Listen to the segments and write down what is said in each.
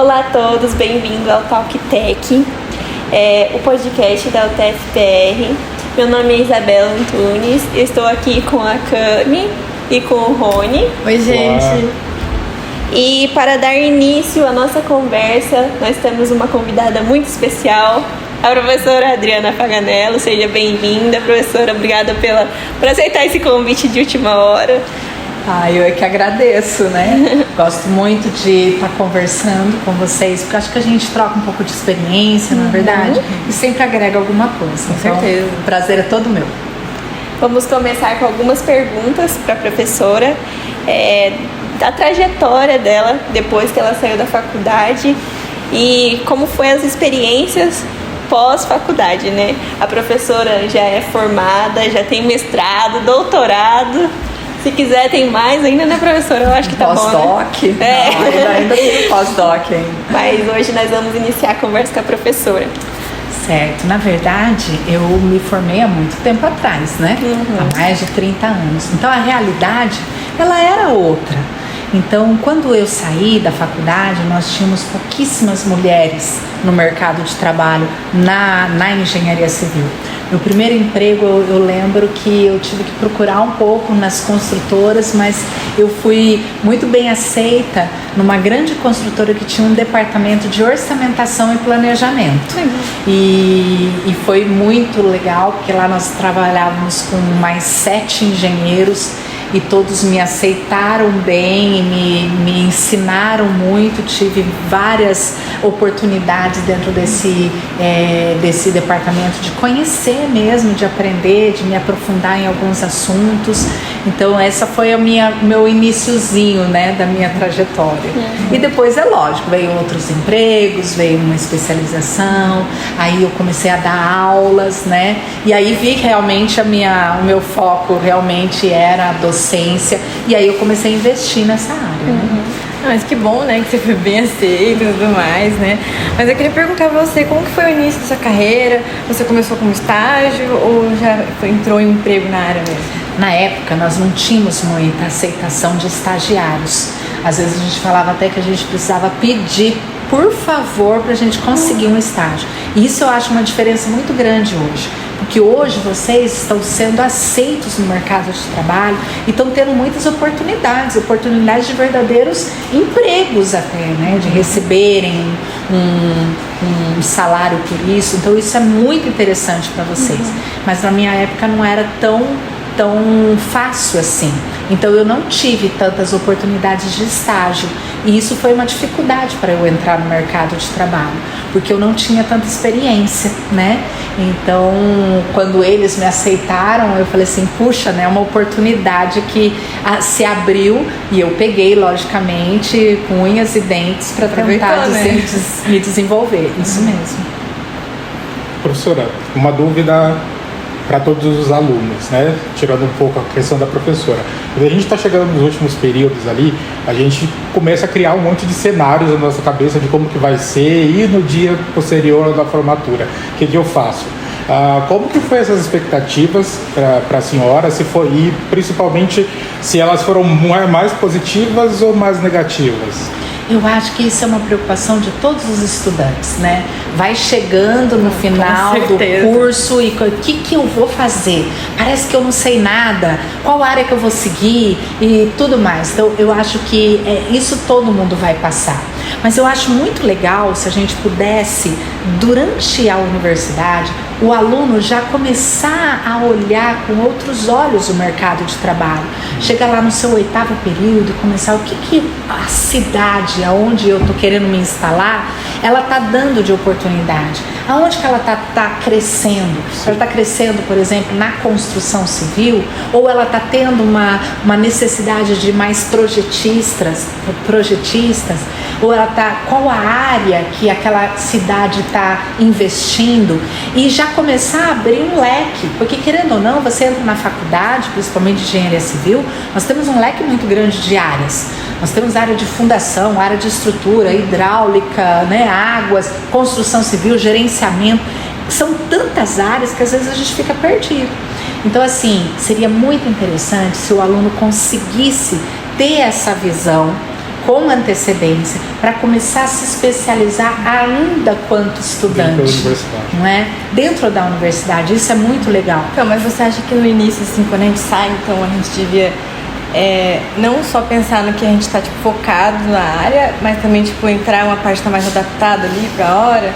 Olá a todos, bem-vindos ao Talk Tech, o podcast da UTFPR. Meu nome é Isabela Antunes, estou aqui com a Cami e com o Rony. Oi, gente! Olá. E para dar início à nossa conversa, nós temos uma convidada muito especial, a professora Adriana Paganello. Seja bem-vinda, professora. Obrigada por aceitar esse convite de última hora. Eu é que agradeço, né? Gosto muito de estar conversando com vocês, porque acho que a gente troca um pouco de experiência, na verdade, e sempre agrega alguma coisa. Com certeza. O prazer é todo meu. Vamos começar com algumas perguntas para a professora, da trajetória dela depois que ela saiu da faculdade e como foi as experiências pós-faculdade, né? A professora já é formada, já tem mestrado, doutorado. Se quiser, tem mais ainda, né, professora? Eu acho que tá pós-doc? Bom, né? Não, ainda tem pós-doc ainda. Mas hoje nós vamos iniciar a conversa com a professora. Certo. Na verdade, eu me formei há muito tempo atrás, né? Há mais de 30 anos. Então, a realidade, ela era outra. Então, quando eu saí da faculdade, nós tínhamos pouquíssimas mulheres no mercado de trabalho na engenharia civil. Meu primeiro emprego, eu lembro que eu tive que procurar um pouco nas construtoras, mas eu fui muito bem aceita numa grande construtora que tinha um departamento de orçamentação e planejamento. E foi muito legal, porque lá nós trabalhávamos com mais 7 engenheiros e todos me aceitaram bem, me ensinaram muito. Tive várias oportunidades dentro desse departamento de conhecer mesmo, de aprender, de me aprofundar em alguns assuntos. Então essa foi meu iniciozinho, né, da minha trajetória. E depois, é lógico, veio outros empregos, veio uma especialização, aí eu comecei a dar aulas, né, e aí vi que realmente o meu foco realmente era a docência, e aí eu comecei a investir nessa área, né? Mas que bom, né, que você foi bem aceito e tudo mais, né? Mas eu queria perguntar pra você, como que foi o início da sua carreira? Você começou como estágio ou já entrou em um emprego na área mesmo? Na época, nós não tínhamos muita aceitação de estagiários. Às vezes a gente falava até que a gente precisava pedir, por favor, para a gente conseguir um estágio. E isso eu acho uma diferença muito grande hoje. Porque hoje vocês estão sendo aceitos no mercado de trabalho e estão tendo muitas oportunidades de verdadeiros empregos até, né? De receberem um salário por isso. Então isso é muito interessante para vocês. Mas na minha época não era tão fácil assim. Então eu não tive tantas oportunidades de estágio e isso foi uma dificuldade para eu entrar no mercado de trabalho, porque eu não tinha tanta experiência, né? Então quando eles me aceitaram, eu falei assim, puxa, né, uma oportunidade que se abriu e eu peguei, logicamente, com unhas e dentes para tentar me desenvolver. Isso mesmo. Professora, uma dúvida para todos os alunos, né? Tirando um pouco a questão da professora. Quando a gente está chegando nos últimos períodos ali, a gente começa a criar um monte de cenários na nossa cabeça de como que vai ser e no dia posterior da formatura, que eu faço. Como que foi essas expectativas para a senhora, e principalmente se elas foram mais positivas ou mais negativas? Eu acho que isso é uma preocupação de todos os estudantes, né? Vai chegando no final do curso e o que eu vou fazer? Parece que eu não sei nada, qual área que eu vou seguir e tudo mais. Então eu acho que isso todo mundo vai passar. Mas eu acho muito legal se a gente pudesse, durante a universidade, o aluno já começar a olhar com outros olhos o mercado de trabalho. Chega lá no seu 8º período e começar o que a cidade, aonde eu estou querendo me instalar, ela está dando de oportunidade. Aonde que ela está crescendo? Ela está crescendo, por exemplo, na construção civil, ou ela está tendo uma necessidade de mais projetistas, ou ela está, qual a área que aquela cidade está investindo, e já começar a abrir um leque, porque querendo ou não, você entra na faculdade, principalmente de engenharia civil, nós temos um leque muito grande de áreas. Nós temos área de fundação, área de estrutura, hidráulica, né, águas, construção civil, gerenciamento. São tantas áreas que às vezes a gente fica perdido. Então, assim, seria muito interessante se o aluno conseguisse ter essa visão com antecedência, para começar a se especializar ainda quanto estudante. Dentro da universidade. Não é? Dentro da universidade, isso é muito legal. Então, mas você acha que no início, assim, quando a gente sai, então a gente devia não só pensar no que a gente está tipo, focado na área, mas também tipo, entrar uma parte que tá mais adaptada ali para a hora?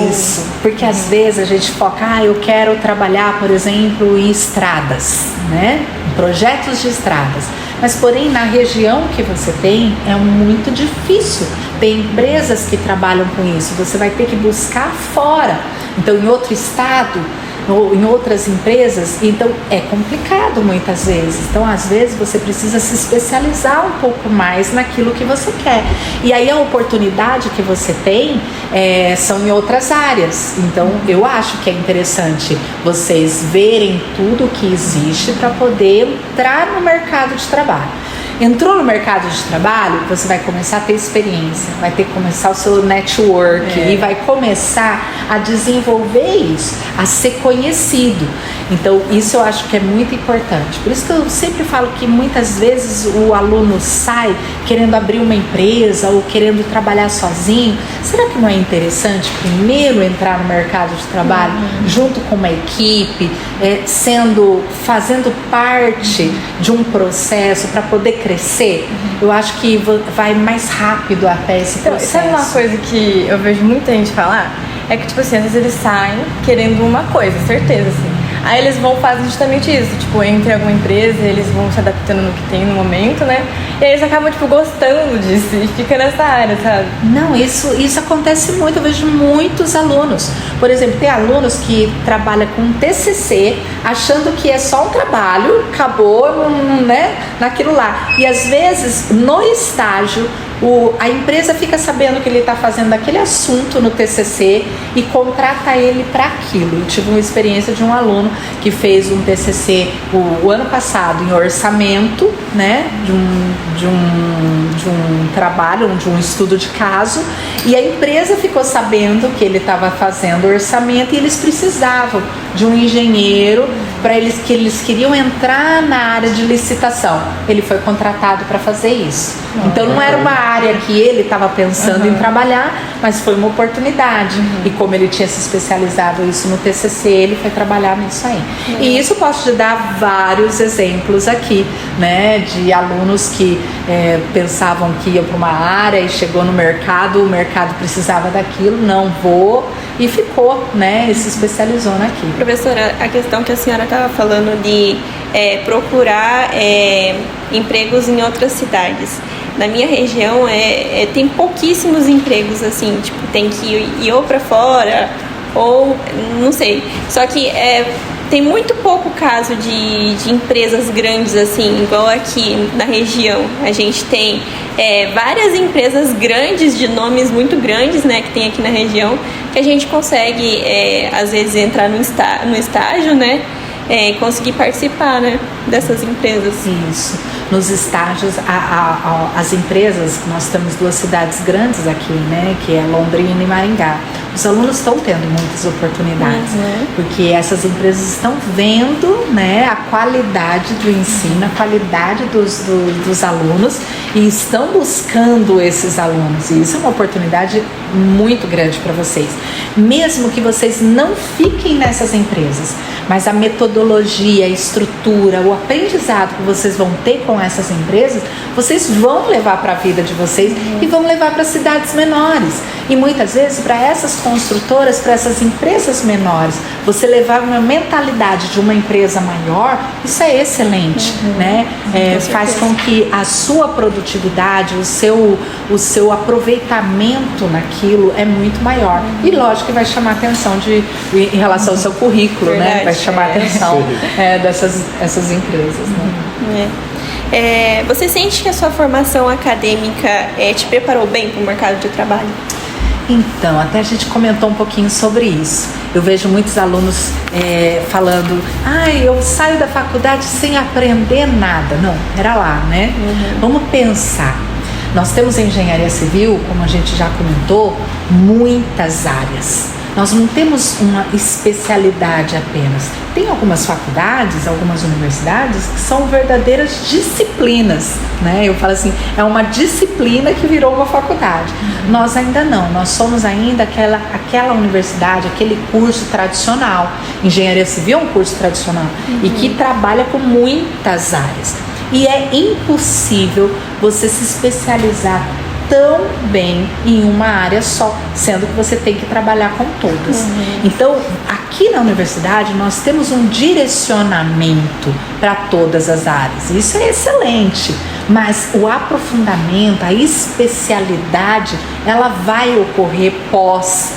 Isso, porque às vezes a gente foca, eu quero trabalhar, por exemplo, em estradas, né? Em projetos de estradas. Mas, porém, na região que você tem, é muito difícil. Tem empresas que trabalham com isso, você vai ter que buscar fora. Então, em outro estado, ou em outras empresas, então é complicado muitas vezes. Então, às vezes, você precisa se especializar um pouco mais naquilo que você quer. E aí a oportunidade que você tem são em outras áreas. Então, eu acho que é interessante vocês verem tudo que existe para poder entrar no mercado de trabalho. Entrou no mercado de trabalho, você vai começar a ter experiência, vai ter que começar o seu network e vai começar a desenvolver isso, a ser conhecido. Então, isso eu acho que é muito importante. Por isso que eu sempre falo que muitas vezes o aluno sai querendo abrir uma empresa ou querendo trabalhar sozinho. Será que não é interessante primeiro entrar no mercado de trabalho junto com uma equipe, fazendo parte de um processo para poder crescer? Eu acho que vai mais rápido até esse processo. Sabe uma coisa que eu vejo muita gente falar? É que, tipo assim, às vezes eles saem querendo uma coisa, certeza, assim. Aí eles vão fazer justamente isso, tipo, entre alguma empresa, eles vão se adaptando no que tem no momento, né? E aí eles acabam, tipo, gostando disso e fica nessa área, sabe? Não, isso acontece muito, eu vejo muitos alunos. Por exemplo, tem alunos que trabalham com TCC, achando que é só um trabalho, acabou, né, naquilo lá. E às vezes, no estágio, a empresa fica sabendo que ele está fazendo aquele assunto no TCC e contrata ele para aquilo. Eu tive uma experiência de um aluno que fez um TCC o ano passado em orçamento, né, de um trabalho, de um estudo de caso, e a empresa ficou sabendo que ele estava fazendo orçamento e eles precisavam de um engenheiro que eles queriam entrar na área de licitação. Ele foi contratado para fazer isso. Então não era uma área que ele estava pensando em trabalhar, mas foi uma oportunidade. E como ele tinha se especializado isso no TCC, ele foi trabalhar nisso aí. E isso eu posso te dar vários exemplos aqui, né, de alunos que pensavam que ia para uma área e chegou no mercado, o mercado precisava daquilo, não vou, e ficou, né, e se especializou naquilo. Professora, a questão que a senhora estava falando de procurar empregos em outras cidades. Na minha região tem pouquíssimos empregos assim, tipo, tem que ir ou para fora ou não sei. Só que tem muito pouco caso de empresas grandes assim, igual aqui na região. A gente tem várias empresas grandes, de nomes muito grandes, né, que tem aqui na região, que a gente consegue às vezes entrar no estágio, né, conseguir participar, né, dessas empresas. Isso. Nos estágios, as empresas, nós temos 2 cidades grandes aqui, né, que é Londrina e Maringá. Os alunos estão tendo muitas oportunidades, porque essas empresas estão vendo, né, a qualidade do ensino, a qualidade dos alunos e estão buscando esses alunos. E isso é uma oportunidade muito grande para vocês. Mesmo que vocês não fiquem nessas empresas, mas a metodologia, a estrutura, o aprendizado que vocês vão ter com essas empresas, vocês vão levar para a vida de vocês e vão levar para cidades menores. E muitas vezes para essas construtoras, para essas empresas menores, você levar uma mentalidade de uma empresa maior, isso é excelente, né? Faz com que a sua produtividade, o seu aproveitamento naquilo é muito maior. E lógico que vai chamar atenção em relação ao seu currículo, verdade, né? Vai chamar a atenção dessas empresas, né? Você sente que a sua formação acadêmica te preparou bem para o mercado de trabalho? Então, até a gente comentou um pouquinho sobre isso. Eu vejo muitos alunos falando, eu saio da faculdade sem aprender nada. Não, era lá, né? Vamos pensar. Nós temos em engenharia civil, como a gente já comentou, muitas áreas. Nós não temos uma especialidade apenas. Tem algumas faculdades, algumas universidades que são verdadeiras disciplinas, né? Eu falo assim, é uma disciplina que virou uma faculdade. Nós ainda não, nós somos ainda aquela universidade, aquele curso tradicional. Engenharia civil é um curso tradicional e que trabalha com muitas áreas. E é impossível você se especializar tão bem em uma área só, sendo que você tem que trabalhar com todas. Então, aqui na universidade, nós temos um direcionamento para todas as áreas. Isso é excelente, mas o aprofundamento, a especialidade, ela vai ocorrer pós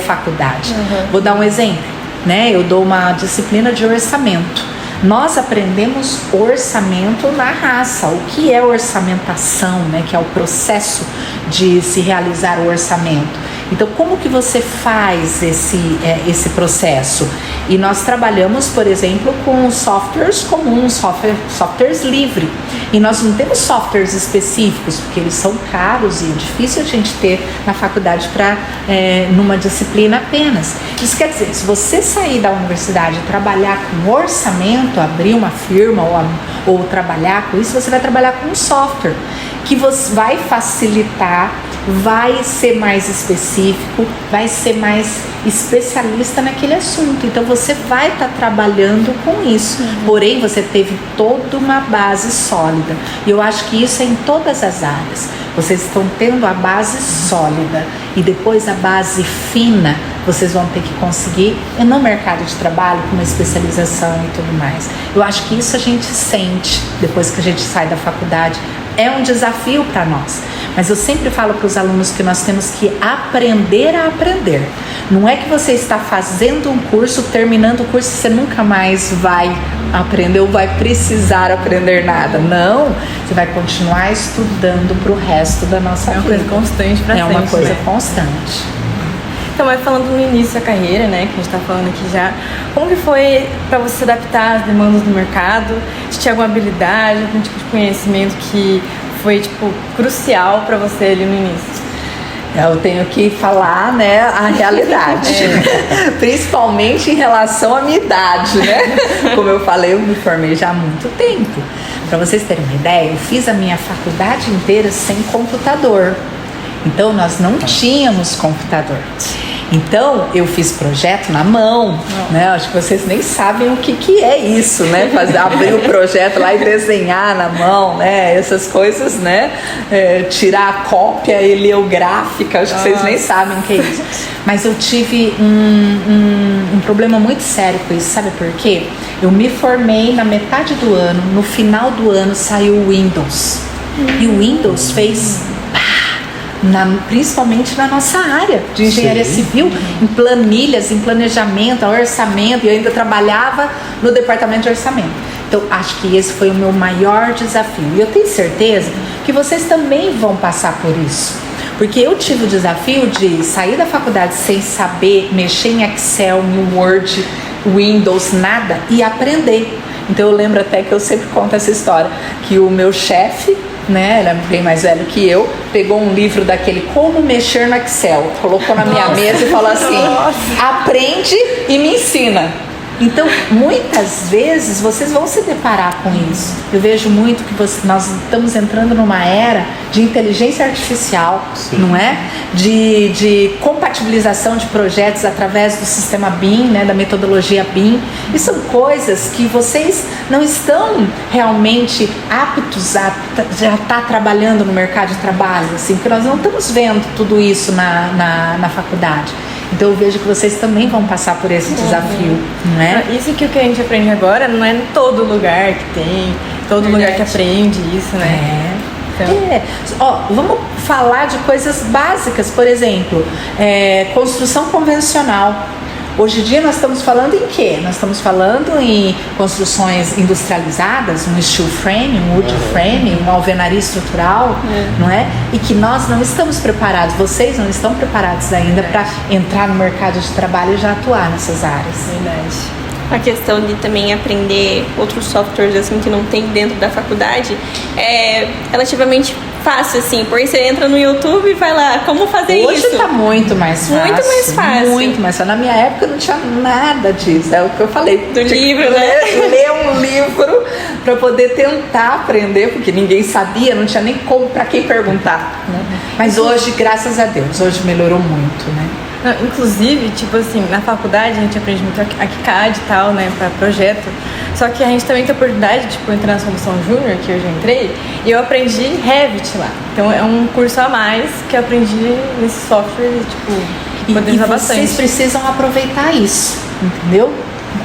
faculdade. Vou dar um exemplo, né? Eu dou uma disciplina de orçamento. Nós aprendemos orçamento na raça. O que é orçamentação, né? Que é o processo de se realizar o orçamento. Então, como que você faz esse processo? E nós trabalhamos, por exemplo, com softwares comuns, softwares livres. E nós não temos softwares específicos, porque eles são caros e é difícil a gente ter na faculdade numa disciplina apenas. Isso quer dizer, se você sair da universidade e trabalhar com orçamento, abrir uma firma ou trabalhar com isso, você vai trabalhar com um software que você vai facilitar, vai ser mais específico, vai ser mais especialista naquele assunto. Então você vai estar trabalhando com isso. Porém, você teve toda uma base sólida. E eu acho que isso é em todas as áreas. Vocês estão tendo a base sólida e depois a base fina vocês vão ter que conseguir no mercado de trabalho com uma especialização e tudo mais. Eu acho que isso a gente sente depois que a gente sai da faculdade. É um desafio para nós, mas eu sempre falo para os alunos que nós temos que aprender a aprender. Não é que você está fazendo um curso, terminando o curso, você nunca mais vai aprender ou vai precisar aprender nada. Não, você vai continuar estudando para o resto da nossa vida. É uma coisa constante para sempre. É uma coisa constante. Então, mas falando no início da carreira, né, que a gente está falando aqui já, como que foi para você se adaptar às demandas do mercado? Se tinha alguma habilidade, algum tipo de conhecimento que foi, tipo, crucial para você ali no início? Eu tenho que falar, né, a realidade, principalmente em relação à minha idade, né? Como eu falei, eu me formei já há muito tempo. Para vocês terem uma ideia, eu fiz a minha faculdade inteira sem computador. Então, nós não tínhamos computador. Então, eu fiz projeto na mão, né? Acho que vocês nem sabem o que é isso, né? Abrir o projeto lá e desenhar na mão, né? Essas coisas, né? Tirar a cópia heliográfica, acho que vocês nem sabem o que é isso. Mas eu tive um problema muito sério com isso, sabe por quê? Eu me formei na metade do ano, no final do ano saiu o Windows. E o Windows fez... principalmente na nossa área de engenharia civil, em planilhas, em planejamento, orçamento, e eu ainda trabalhava no departamento de orçamento. Então, acho que esse foi o meu maior desafio. E eu tenho certeza que vocês também vão passar por isso. Porque eu tive o desafio de sair da faculdade sem saber mexer em Excel, em Word, Windows, nada, e aprender. Então, eu lembro até que eu sempre conto essa história, que o meu chefe, né, era bem mais velho que eu, pegou um livro daquele Como Mexer no Excel, colocou na minha mesa e falou assim, aprende e me ensina. Então, muitas vezes, vocês vão se deparar com isso. Eu vejo muito que nós estamos entrando numa era de inteligência artificial, não é? De compatibilização de projetos através do sistema BIM, né? Da metodologia BIM. E são coisas que vocês não estão realmente aptos a já estar trabalhando no mercado de trabalho, assim, porque nós não estamos vendo tudo isso na faculdade. Então eu vejo que vocês também vão passar por esse desafio, não é? Isso que o que a gente aprende agora não é em todo lugar que tem, todo lugar que aprende isso, né? Então... vamos falar de coisas básicas, por exemplo, construção convencional. Hoje em dia nós estamos falando em quê? Nós estamos falando em construções industrializadas, um steel frame, um wood frame, uma alvenaria estrutural, não é? E que nós não estamos preparados, vocês não estão preparados ainda para entrar no mercado de trabalho e já atuar nessas áreas. Verdade. a questão de também aprender outros softwares assim que não tem dentro da faculdade é relativamente fácil, assim, porque você entra no YouTube e vai lá, como fazer Hoje isso? Hoje tá muito mais fácil. Muito mais fácil. Muito mais fácil. Na minha época não tinha nada disso. É o que eu falei. Do livro, né? Ler um livro para poder tentar aprender, porque ninguém sabia, não tinha nem como para quem perguntar, né? Mas hoje, graças a Deus, hoje melhorou muito, né? Não, inclusive, tipo assim, na faculdade a gente aprende muito ArchiCAD e tal, né, para projeto. Só que a gente também tem a oportunidade, tipo, entrar na Solução Júnior, que eu já entrei, e eu aprendi Revit lá. Então é um curso a mais que eu aprendi nesse software, tipo, poder usar bastante. Vocês precisam aproveitar isso, entendeu?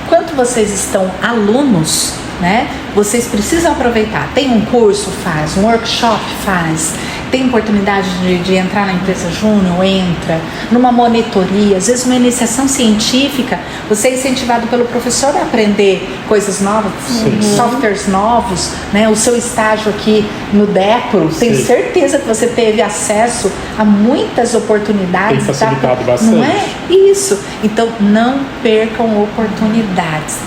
Enquanto vocês estão alunos, né, vocês precisam aproveitar. Tem um curso, faz. Um workshop, faz. Tem oportunidade de entrar na empresa júnior, entra. Numa monitoria, às vezes uma iniciação científica, você é incentivado pelo professor a aprender coisas novas, softwares novos, né? O seu estágio aqui no Depro, tenho certeza que você teve acesso a muitas oportunidades. Tem facilitado bastante. Não é isso? Então, não percam oportunidades.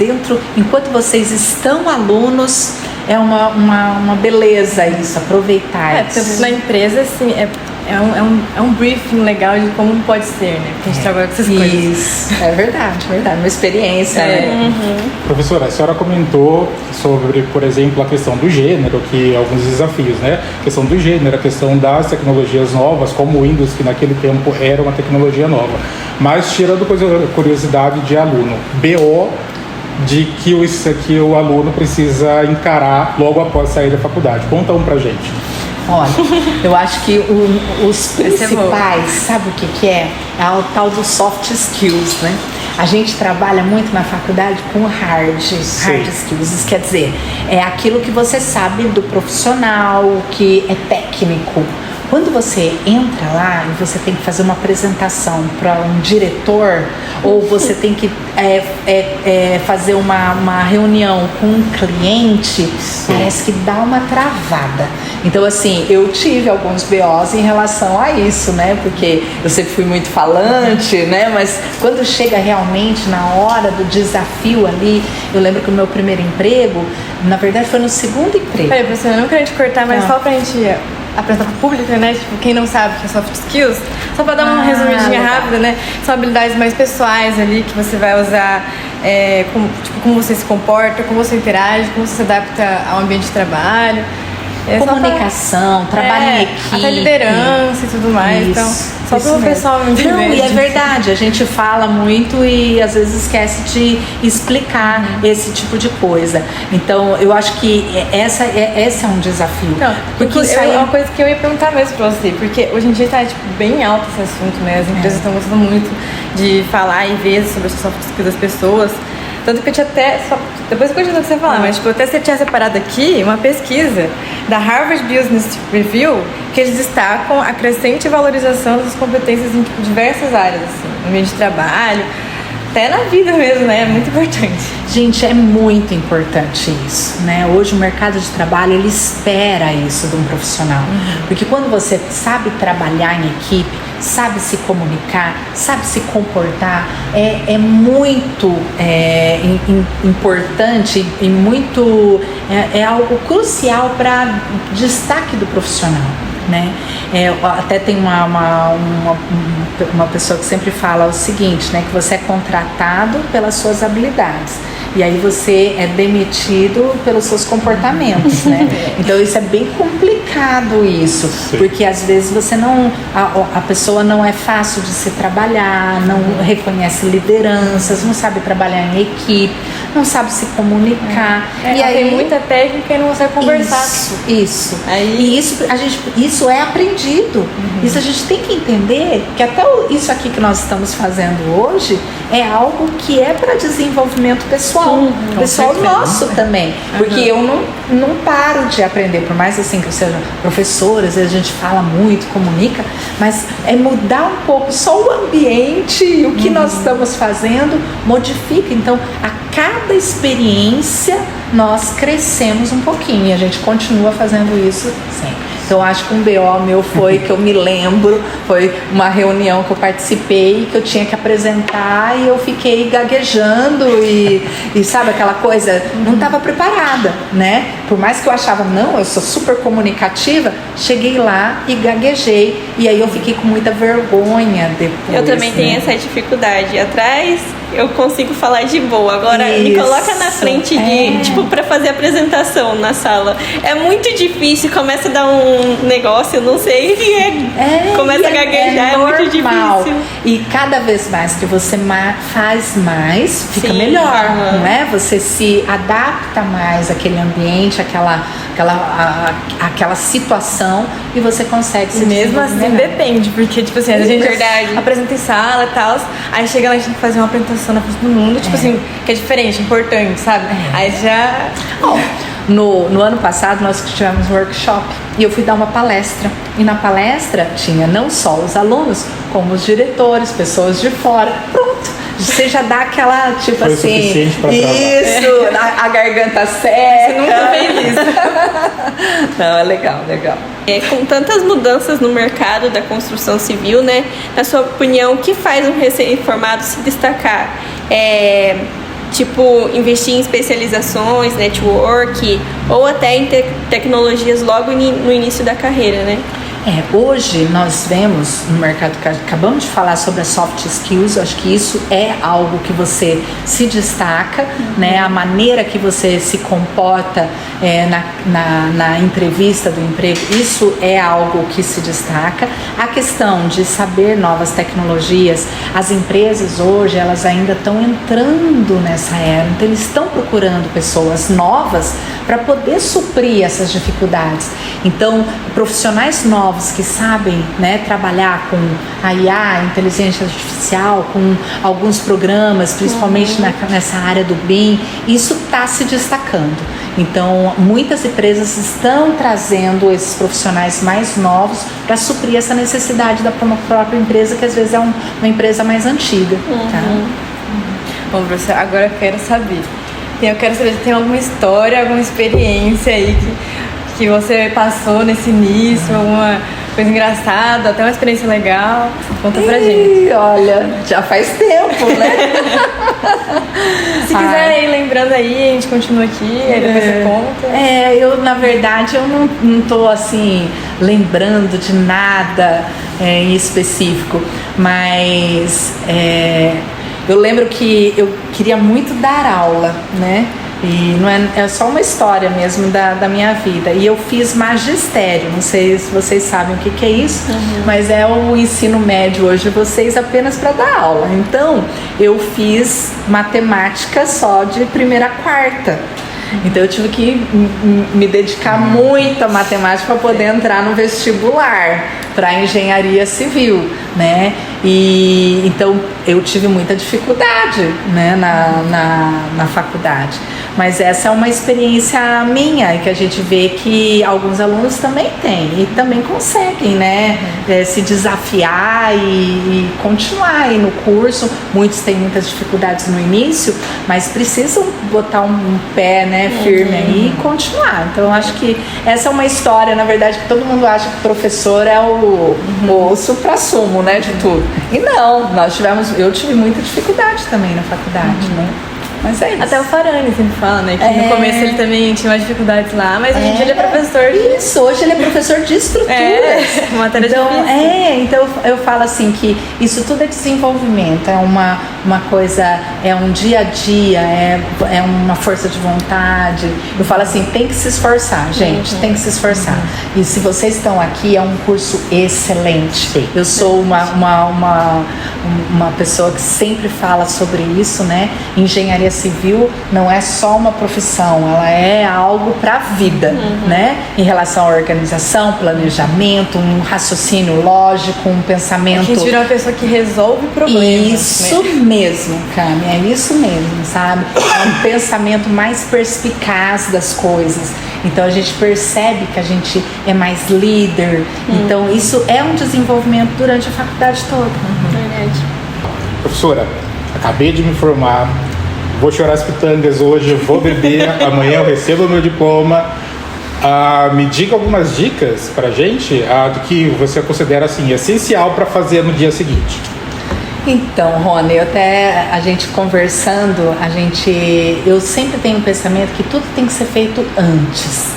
Enquanto vocês estão alunos, é uma beleza isso, aproveitar isso. Tanto na empresa, assim, é um briefing legal de como pode ser, né? Porque a gente trabalha com essas coisas. Isso, é verdade. Uma experiência, né? Professora, a senhora comentou sobre, por exemplo, a questão do gênero, que alguns desafios, né? A questão do gênero, a questão das tecnologias novas, como o Windows, que naquele tempo era uma tecnologia nova. Mas tirando curiosidade de aluno, BO de que o aluno precisa encarar logo após sair da faculdade. Conta um pra gente. Olha, eu acho que os principais, sabe o que é? É o tal dos soft skills, né? A gente trabalha muito na faculdade com hard skills. Isso quer dizer, é aquilo que você sabe do profissional, que é técnico. Quando você entra lá e você tem que fazer uma apresentação para um diretor, ou você tem que fazer uma reunião com um cliente, parece que dá uma travada. Então, assim, eu tive alguns BOs em relação a isso, né? Porque eu sempre fui muito falante, né? Mas quando chega realmente na hora do desafio ali, eu lembro que o meu primeiro emprego, na verdade, foi no segundo emprego. Peraí, professora, eu não quero te cortar, mas só pra gente apresentar pro público, né? Tipo, quem não sabe o que é soft skills, só pra dar uma resumidinha rápida, né? São habilidades mais pessoais ali que você vai usar, como você se comporta, como você interage, como você se adapta ao ambiente de trabalho. Comunicação, trabalho em equipe. Até liderança e tudo mais. Isso, então, só para o pessoal entender. Não, e é verdade, a gente fala muito e às vezes esquece de explicar esse tipo de coisa. Então, eu acho que esse é um desafio. Não, porque isso é uma coisa que eu ia perguntar mesmo para você, porque hoje em dia está bem alto esse assunto, né? As empresas estão gostando muito de falar e ver sobre as soft skills das pessoas. Tanto que eu tinha depois eu continuo o que você falar, mas tipo, até você tinha separado aqui uma pesquisa da Harvard Business Review, que eles destacam a crescente valorização das competências em diversas áreas, assim, no meio de trabalho, até na vida mesmo, né? É muito importante. Gente, é muito importante isso, né? Hoje o mercado de trabalho, ele espera isso de um profissional. Porque quando você sabe trabalhar em equipe, sabe se comunicar, sabe se comportar, é muito importante e muito é algo crucial para destaque do profissional, né? Até tem uma pessoa que sempre fala o seguinte, né? Que você é contratado pelas suas habilidades e aí você é demitido pelos seus comportamentos, né? Então isso é bem complicado isso. Sim. Porque às vezes você a pessoa não é fácil de se trabalhar, não reconhece lideranças, não sabe trabalhar em equipe, não sabe se comunicar. E aí tem muita técnica e não consegue conversar. Isso. E isso é aprendido. Isso a gente tem que entender que até isso aqui que nós estamos fazendo hoje é algo que é para desenvolvimento pessoal. Pessoal nosso também. Porque eu não paro de aprender, por mais assim que eu seja professora, às vezes a gente fala muito, comunica, mas é mudar um pouco só o ambiente e o que nós estamos fazendo modifica. Então, a cada experiência nós crescemos um pouquinho e a gente continua fazendo isso sempre. Então acho que um BO meu foi que eu me lembro, foi uma reunião que eu participei, que eu tinha que apresentar e eu fiquei gaguejando e sabe aquela coisa, não estava preparada, né? Por mais que eu achava, não, eu sou super comunicativa, cheguei lá e gaguejei e aí eu fiquei com muita vergonha depois. Eu também tenho essa dificuldade. Atrás eu consigo falar de boa. Agora me coloca na frente tipo, pra fazer apresentação na sala. É muito difícil, começa a dar um negócio, eu não sei, começa a gaguejar, é muito difícil. E cada vez mais que você faz mais, fica melhor, não é? Você se adapta mais àquele ambiente, àquela situação e você consegue se mesmo assim melhor. Depende, porque tipo assim, a gente apresenta em sala e tal, aí chega lá a gente tem que fazer uma apresentação na frente do mundo, tipo assim, que é diferente, importante, sabe? Aí já... No ano passado nós tivemos um workshop e eu fui dar uma palestra. E na palestra tinha não só os alunos, como os diretores, pessoas de fora. Pronto! Você já dá aquela, tipo foi assim... Isso, a garganta seca. Você nunca fez isso. Não, é legal. Com tantas mudanças no mercado da construção civil, né? Na sua opinião, o que faz um recém-formado se destacar? Tipo, investir em especializações, network, ou até em tecnologias logo no início da carreira, né? Hoje nós vemos no mercado, acabamos de falar sobre as soft skills, acho que isso é algo que você se destaca, né? A maneira que você se comporta na entrevista do emprego, isso é algo que se destaca. A questão de saber novas tecnologias, as empresas hoje, elas ainda estão entrando nessa era, então eles estão procurando pessoas novas para poder suprir essas dificuldades. Então, profissionais novos que sabem, né, trabalhar com a IA, inteligência artificial, com alguns programas, principalmente nessa área do BIM, isso está se destacando. Então, muitas empresas estão trazendo esses profissionais mais novos para suprir essa necessidade da própria empresa, que às vezes é uma empresa mais antiga. Tá? Bom, professor, agora eu quero saber. Eu quero saber se tem alguma história, alguma experiência aí que você passou nesse início, alguma coisa engraçada, até uma experiência legal. Conta pra gente. Olha, já faz tempo, né? Se quiser ir lembrando aí, a gente continua aqui, aí depois você conta. Eu, na verdade, eu não tô assim, lembrando de nada em específico, mas eu lembro que eu queria muito dar aula, né? E não é só uma história mesmo da minha vida. E eu fiz magistério, não sei se vocês sabem o que é isso, mas é o ensino médio hoje de vocês apenas para dar aula. Então, eu fiz matemática só de primeira a quarta. Então eu tive que me dedicar muito à matemática para poder entrar no vestibular para engenharia civil, né? E então eu tive muita dificuldade, né, na faculdade. Mas essa é uma experiência minha e que a gente vê que alguns alunos também têm e também conseguem, né, se desafiar e continuar aí no curso. Muitos têm muitas dificuldades no início, mas precisam botar um pé, né, firme aí e continuar. Então eu acho que essa é uma história, na verdade, que todo mundo acha que o professor é o suprassumo, né, de tudo. E não, eu tive muita dificuldade também na faculdade, né? Mas é isso. Até o Farani sempre fala, né? Que no começo ele também tinha mais dificuldades lá, mas hoje em dia ele é professor. Isso, hoje ele é professor de estruturas. Matéria então eu falo assim que isso tudo é desenvolvimento, é uma coisa, é um dia a dia, é uma força de vontade. Eu falo assim, tem que se esforçar, gente, tem que se esforçar. E se vocês estão aqui, é um curso excelente. Sim. Eu sou uma pessoa que sempre fala sobre isso, né? Engenharia civil não é só uma profissão, ela é algo para a vida, né? Em relação à organização, planejamento, um raciocínio lógico, um pensamento. A gente vira uma pessoa que resolve problemas. Isso mesmo, Cami, é isso mesmo, sabe? É um pensamento mais perspicaz das coisas. Então a gente percebe que a gente é mais líder. Então isso é um desenvolvimento durante a faculdade toda. Verdade. Professora, acabei de me formar, vou chorar as pitangas hoje, vou beber, amanhã eu recebo o meu diploma. Me diga algumas dicas pra gente do que você considera assim, essencial para fazer no dia seguinte. Então, Rony, a gente conversando, eu sempre tenho um pensamento que tudo tem que ser feito antes.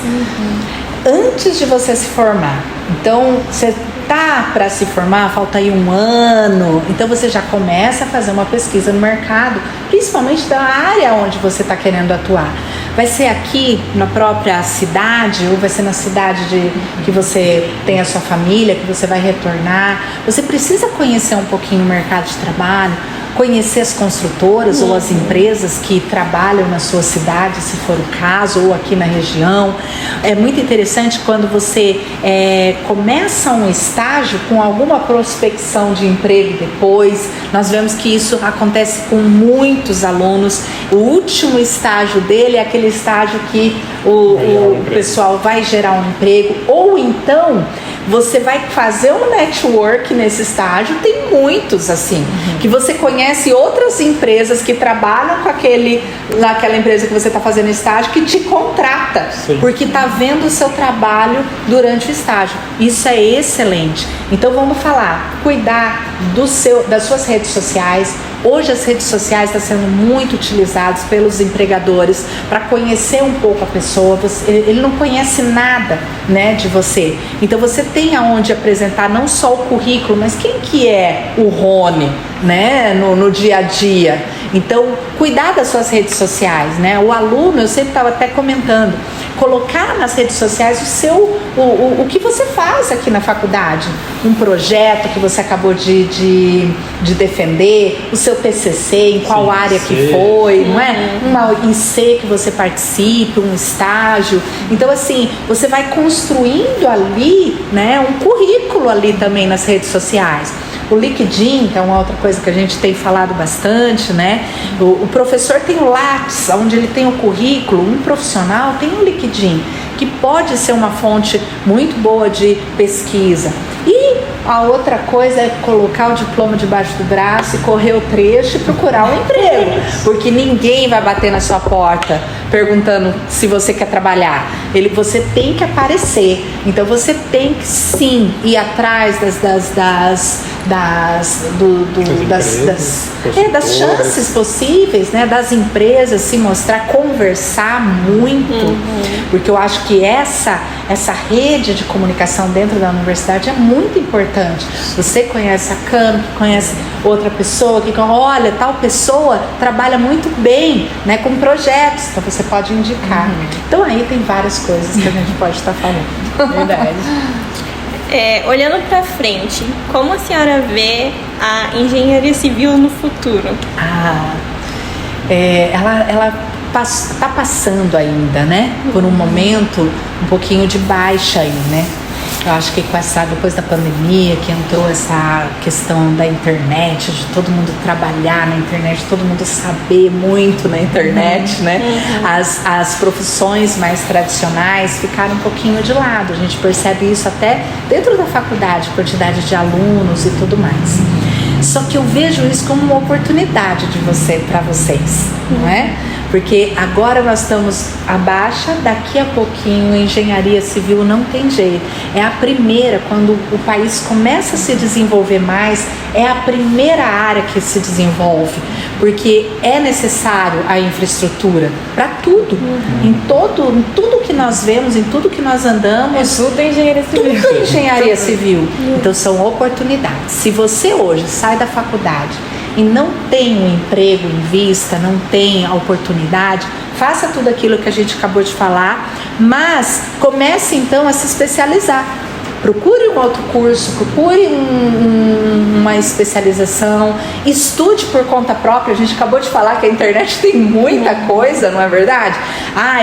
Antes de você se formar. Então, você tá para se formar, falta aí 1 ano, então você já começa a fazer uma pesquisa no mercado, principalmente da área onde você está querendo atuar. Vai ser aqui na própria cidade ou vai ser na cidade que você tem a sua família, que você vai retornar. Você precisa conhecer um pouquinho o mercado de trabalho, conhecer as construtoras ou as empresas que trabalham na sua cidade, se for o caso, ou aqui na região. É muito interessante quando você começa um estágio com alguma prospecção de emprego depois. Nós vemos que isso acontece com muitos alunos. O último estágio dele é aquele estágio que o pessoal vai gerar um emprego, ou então você vai fazer um network nesse estágio. Tem muitos assim, que você conhece outras empresas que trabalham naquela empresa que você está fazendo estágio, que te contrata. Sim. Porque está vendo o seu trabalho durante o estágio. Isso é excelente. Então vamos falar, cuidar das suas redes sociais. Hoje as redes sociais estão sendo muito utilizadas pelos empregadores para conhecer um pouco a pessoa. Ele não conhece nada, né, de você. Então você tem aonde apresentar não só o currículo, mas quem que é o Rony, né, no dia a dia. Então, cuidar das suas redes sociais, né? O aluno, eu sempre estava até comentando, colocar nas redes sociais o que você faz aqui na faculdade. Um projeto que você acabou de defender, o seu TCC, em qual área que foi, não é? Uma IC que você participe, um estágio. Então, assim, você vai construindo ali, né, um currículo ali também nas redes sociais. O LinkedIn, que é uma outra coisa que a gente tem falado bastante, né? O professor tem o Lattes, onde ele tem o currículo. Um profissional tem o LinkedIn, que pode ser uma fonte muito boa de pesquisa. E a outra coisa é colocar o diploma debaixo do braço e correr o trecho e procurar um emprego, porque ninguém vai bater na sua porta perguntando se você quer trabalhar. Você tem que aparecer. Então você tem que sim ir atrás das chances possíveis, né, das empresas, se mostrar, conversar muito, porque eu acho que essa rede de comunicação dentro da universidade é muito importante. Você conhece a CAM, conhece outra pessoa que olha, tal pessoa trabalha muito bem, né, com projetos, então você pode indicar. Então aí tem várias coisas que a gente pode estar falando. Verdade. Olhando para frente, como a senhora vê a engenharia civil no futuro? Ela está passando ainda, né? Por um momento um pouquinho de baixa aí, né? Eu acho que depois da pandemia, que entrou essa questão da internet, de todo mundo trabalhar na internet, todo mundo saber muito na internet, né? As profissões mais tradicionais ficaram um pouquinho de lado. A gente percebe isso até dentro da faculdade, quantidade de alunos e tudo mais. Só que eu vejo isso como uma oportunidade para vocês, não é? Porque agora nós estamos abaixo, daqui a pouquinho engenharia civil não tem jeito. É a primeira, quando o país começa a se desenvolver mais, é a primeira área que se desenvolve, porque é necessário a infraestrutura para tudo, em tudo que nós vemos, em tudo que nós andamos. Tudo é engenharia civil. Tudo é engenharia civil. Então são oportunidades. Se você hoje sai da faculdade e não tem um emprego em vista, não tem a oportunidade, faça tudo aquilo que a gente acabou de falar, mas comece então a se especializar. Procure um outro curso, procure uma especialização, estude por conta própria. A gente acabou de falar que a internet tem muita coisa, não é verdade?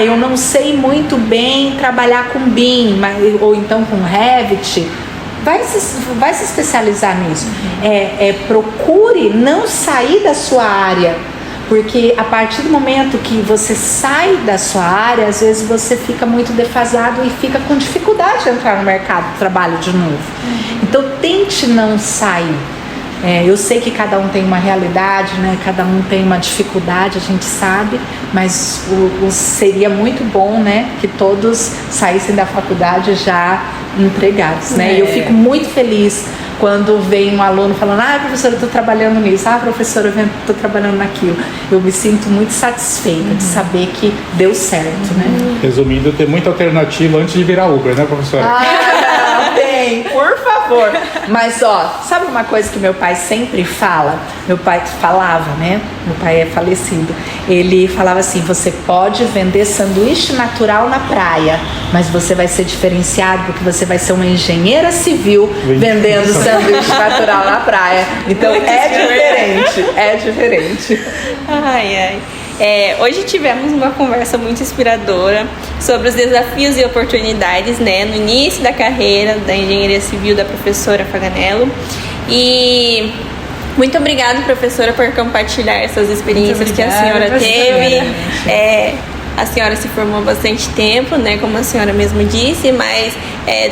Eu não sei muito bem trabalhar com BIM, ou então com Revit. Vai se especializar nisso. Procure não sair da sua área, porque a partir do momento que você sai da sua área, às vezes você fica muito defasado e fica com dificuldade de entrar no mercado de trabalho de novo. Então tente não sair. Eu sei que cada um tem uma realidade, né? Cada um tem uma dificuldade, a gente sabe, mas seria muito bom, né, que todos saíssem da faculdade já empregados, né? E eu fico muito feliz quando vem um aluno falando: professora, eu estou trabalhando nisso, professora, eu estou trabalhando naquilo. Eu me sinto muito satisfeita de saber que deu certo, né? Resumindo, ter muita alternativa antes de virar Uber, né, professora? Não, tem, por favor. Mas, sabe uma coisa que meu pai sempre fala? Meu pai falava, né? Meu pai é falecido. Ele falava assim: você pode vender sanduíche natural na praia, mas você vai ser diferenciado porque você vai ser uma engenheira civil vendendo sanduíche natural na praia. Então é diferente. Hoje tivemos uma conversa muito inspiradora sobre os desafios e oportunidades, né, no início da carreira da engenharia civil da professora Faganello. E muito obrigada, professora, por compartilhar essas experiências que a senhora teve. A senhora se formou há bastante tempo, né, como a senhora mesmo disse, mas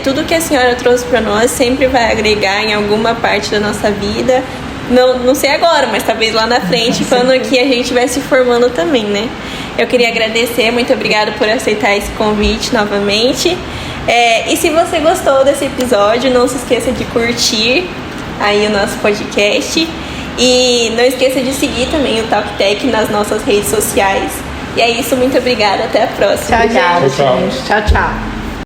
tudo que a senhora trouxe para nós sempre vai agregar em alguma parte da nossa vida. Não sei agora, mas talvez lá na frente, quando aqui a gente estiver se formando também, né? Eu queria agradecer, muito obrigada por aceitar esse convite novamente. E se você gostou desse episódio, não se esqueça de curtir aí o nosso podcast. E não esqueça de seguir também o TalkTech nas nossas redes sociais. E é isso, muito obrigada, até a próxima. Tchau, gente. Tchau.